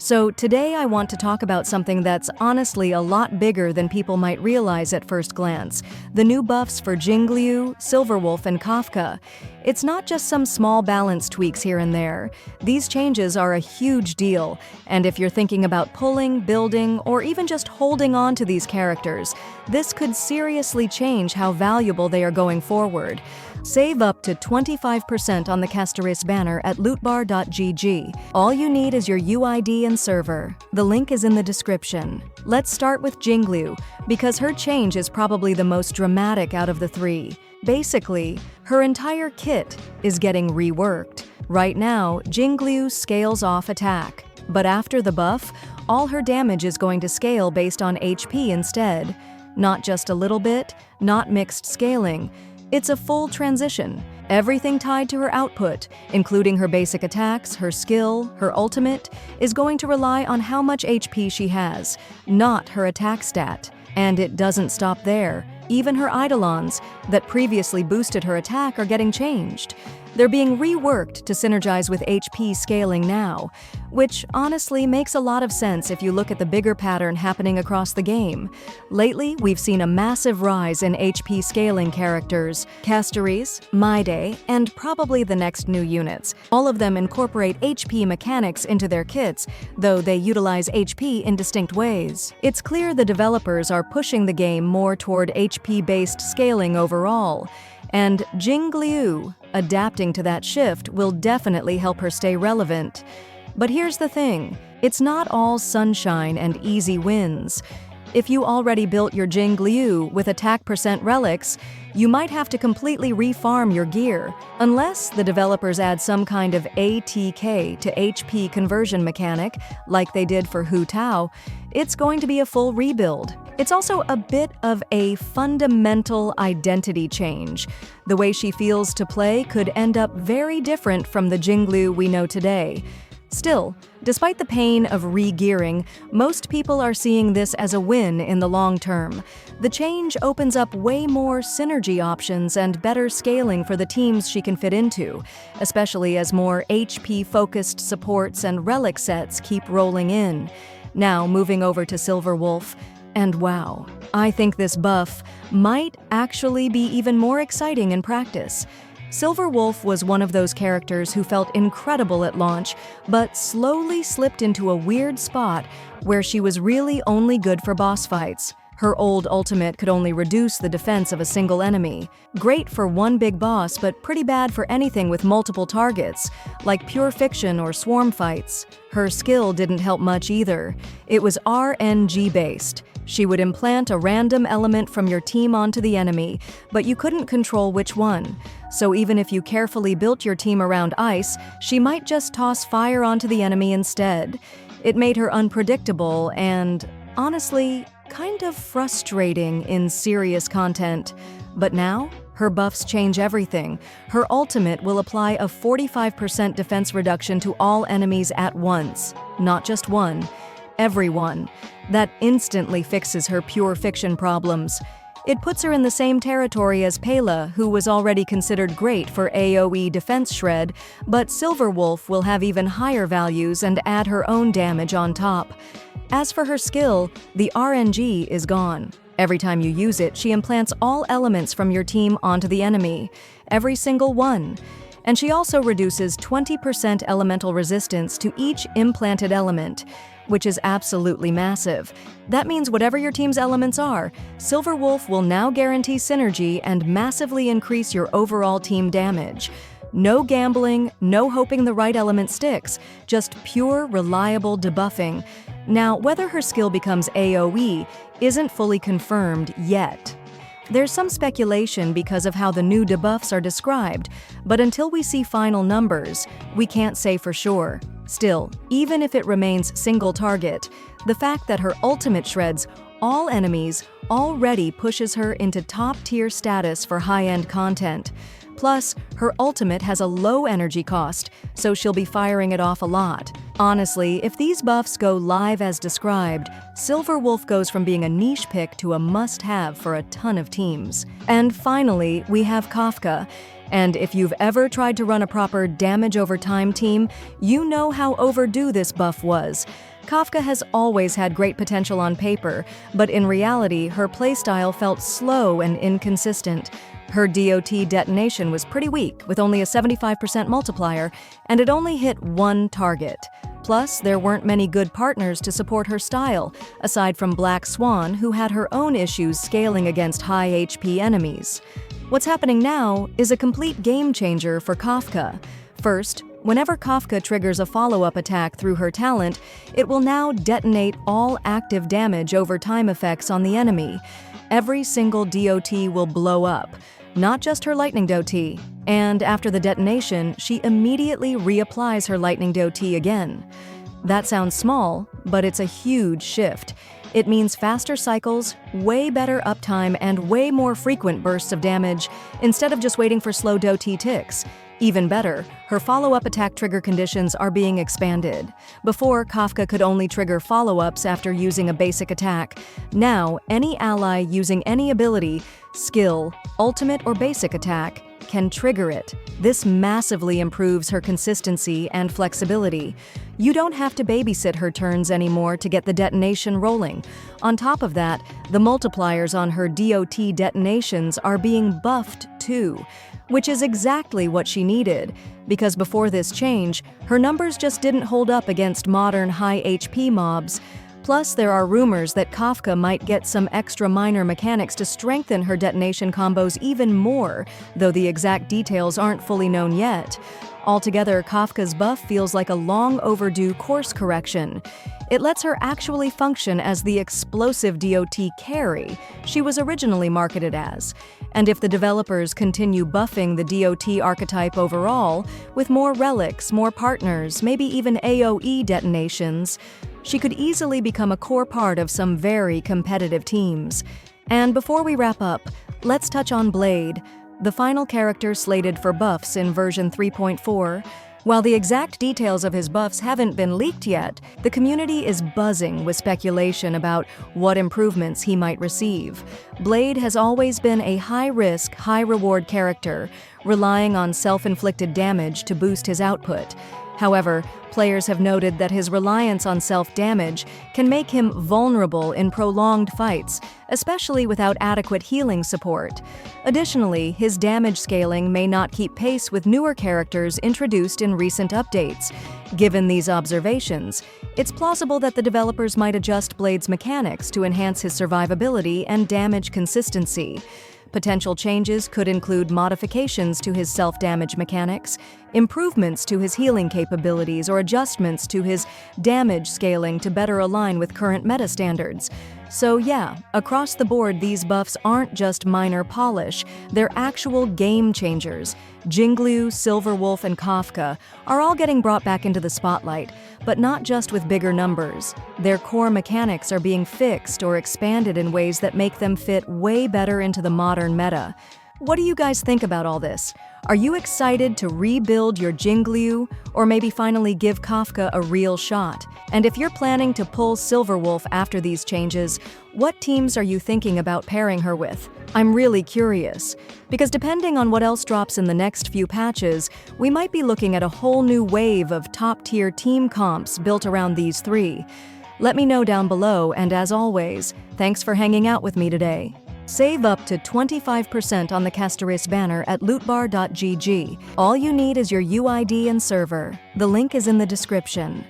So today I want to talk about something that's honestly a lot bigger than people might realize at first glance. The new buffs for Jingliu, Silverwolf, and Kafka. It's not just some small balance tweaks here and there. These changes are a huge deal, and if you're thinking about pulling, building, or even just holding on to these characters, this could seriously change how valuable they are going forward. Save up to 25% on the Casteris banner at lootbar.gg. All you need is your UID and server. The link is in the description. Let's start with Jingliu, because her change is probably the most dramatic out of the three. Basically, her entire kit is getting reworked. Right now, Jingliu scales off attack, but after the buff, all her damage is going to scale based on HP instead. Not just a little bit, not mixed scaling. It's a full transition, everything tied to her output, including her basic attacks, her skill, her ultimate, is going to rely on how much HP she has, not her attack stat. And it doesn't stop there. Even her eidolons, that previously boosted her attack, are getting changed. They're being reworked to synergize with HP scaling now, which honestly makes a lot of sense if you look at the bigger pattern happening across the game. Lately, we've seen a massive rise in HP scaling characters, Casteris, Maide, and probably the next new units. All of them incorporate HP mechanics into their kits, though they utilize HP in distinct ways. It's clear the developers are pushing the game more toward HP-based scaling overall, and Jingliu adapting to that shift will definitely help her stay relevant. But here's the thing, it's not all sunshine and easy wins. If you already built your Jingliu with attack percent relics, you might have to completely refarm your gear. Unless the developers add some kind of ATK to HP conversion mechanic, like they did for Hu Tao, it's going to be a full rebuild. It's also a bit of a fundamental identity change. The way she feels to play could end up very different from the Jingliu we know today. Still, despite the pain of re-gearing, most people are seeing this as a win in the long term. The change opens up way more synergy options and better scaling for the teams she can fit into, especially as more HP-focused supports and relic sets keep rolling in. Now, moving over to Silverwolf, and wow, I think this buff might actually be even more exciting in practice. Silverwolf was one of those characters who felt incredible at launch, but slowly slipped into a weird spot where she was really only good for boss fights. Her old ultimate could only reduce the defense of a single enemy. Great for one big boss, but pretty bad for anything with multiple targets, like pure fiction or swarm fights. Her skill didn't help much either. It was RNG-based. She would implant a random element from your team onto the enemy, but you couldn't control which one. So even if you carefully built your team around ice, she might just toss fire onto the enemy instead. It made her unpredictable and, honestly, kind of frustrating in serious content. But now, her buffs change everything. Her ultimate will apply a 45% defense reduction to all enemies at once. Not just one, everyone. That instantly fixes her pure fiction problems. It puts her in the same territory as Pela, who was already considered great for AoE defense shred, but Silverwolf will have even higher values and add her own damage on top. As for her skill, the RNG is gone. Every time you use it, she implants all elements from your team onto the enemy. Every single one. And she also reduces 20% elemental resistance to each implanted element, which is absolutely massive. That means whatever your team's elements are, Silverwolf will now guarantee synergy and massively increase your overall team damage. No gambling, no hoping the right element sticks, just pure, reliable debuffing. Now, whether her skill becomes AoE isn't fully confirmed yet. There's some speculation because of how the new debuffs are described, but until we see final numbers, we can't say for sure. Still, even if it remains single target, the fact that her ultimate shreds all enemies already pushes her into top-tier status for high-end content. Plus, her ultimate has a low energy cost, so she'll be firing it off a lot. Honestly, if these buffs go live as described, Silverwolf goes from being a niche pick to a must-have for a ton of teams. And finally, we have Kafka. And if you've ever tried to run a proper damage over time team, you know how overdue this buff was. Kafka has always had great potential on paper, but in reality, her playstyle felt slow and inconsistent. Her DOT detonation was pretty weak, with only a 75% multiplier, and it only hit one target. Plus, there weren't many good partners to support her style, aside from Black Swan, who had her own issues scaling against high HP enemies. What's happening now is a complete game changer for Kafka. First, whenever Kafka triggers a follow-up attack through her talent, it will now detonate all active damage over time effects on the enemy. Every single DOT will blow up, not just her lightning DOT, and after the detonation, she immediately reapplies her lightning DOT again. That sounds small, but it's a huge shift. It means faster cycles, way better uptime, and way more frequent bursts of damage, instead of just waiting for slow DOT ticks. Even better, her follow-up attack trigger conditions are being expanded. Before, Kafka could only trigger follow-ups after using a basic attack. Now, any ally using any ability, skill, ultimate or basic attack, can trigger it. This massively improves her consistency and flexibility. You don't have to babysit her turns anymore to get the detonation rolling. On top of that, the multipliers on her DOT detonations are being buffed too, which is exactly what she needed, because before this change, her numbers just didn't hold up against modern high HP mobs. Plus, there are rumors that Kafka might get some extra minor mechanics to strengthen her detonation combos even more, though the exact details aren't fully known yet. Altogether, Kafka's buff feels like a long overdue course correction. It lets her actually function as the explosive DOT carry she was originally marketed as. And if the developers continue buffing the DOT archetype overall, with more relics, more partners, maybe even AoE detonations, she could easily become a core part of some very competitive teams. And before we wrap up, let's touch on Blade, the final character slated for buffs in version 3.4. While the exact details of his buffs haven't been leaked yet, the community is buzzing with speculation about what improvements he might receive. Blade has always been a high-risk, high-reward character, relying on self-inflicted damage to boost his output. However, players have noted that his reliance on self-damage can make him vulnerable in prolonged fights, especially without adequate healing support. Additionally, his damage scaling may not keep pace with newer characters introduced in recent updates. Given these observations, it's plausible that the developers might adjust Blade's mechanics to enhance his survivability and damage consistency. Potential changes could include modifications to his self-damage mechanics, improvements to his healing capabilities, or adjustments to his damage scaling to better align with current meta standards. So yeah, across the board, these buffs aren't just minor polish, they're actual game changers. Jingliu, Silverwolf, and Kafka are all getting brought back into the spotlight, but not just with bigger numbers. Their core mechanics are being fixed or expanded in ways that make them fit way better into the modern meta. What do you guys think about all this? Are you excited to rebuild your Jingliu, or maybe finally give Kafka a real shot? And if you're planning to pull Silverwolf after these changes, what teams are you thinking about pairing her with? I'm really curious, because depending on what else drops in the next few patches, we might be looking at a whole new wave of top-tier team comps built around these three. Let me know down below, and as always, thanks for hanging out with me today. Save up to 25% on the Casteris banner at lootbar.gg. All you need is your UID and server. The link is in the description.